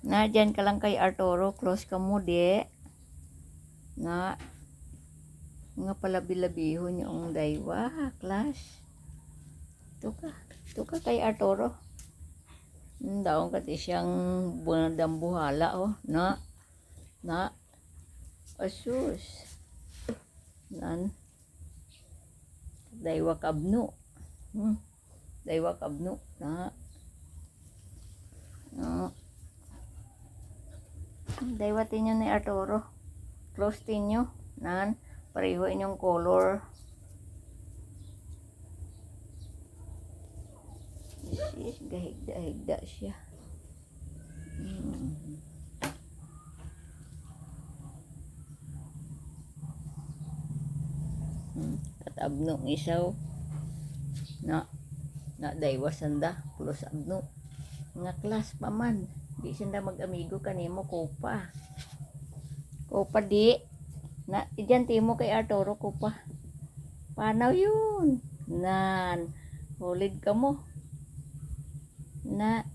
Na, dyan ka lang kay Arturo. Close ka mo, di. Na, nga pala bilabihon yung daywa, class. Ito ka kay Arturo. Daon ka ti siyang dambuhala, oh. Na, asus. Nan, daywa kabno. Daywa kabno. Na, daywa tinyo ni Arturo. Close tinyo. Nan, pareho inyong color. Sis, gahigda siya. Katabno isaw. Na daywa sanda. Plus abno. Nga class pa man. Di sanda mag-amigo kanimo kopa. Kopa di. Na, idyan timo kay Arturo kopa. Panaw yun. Nan, hulid ka mo. Na,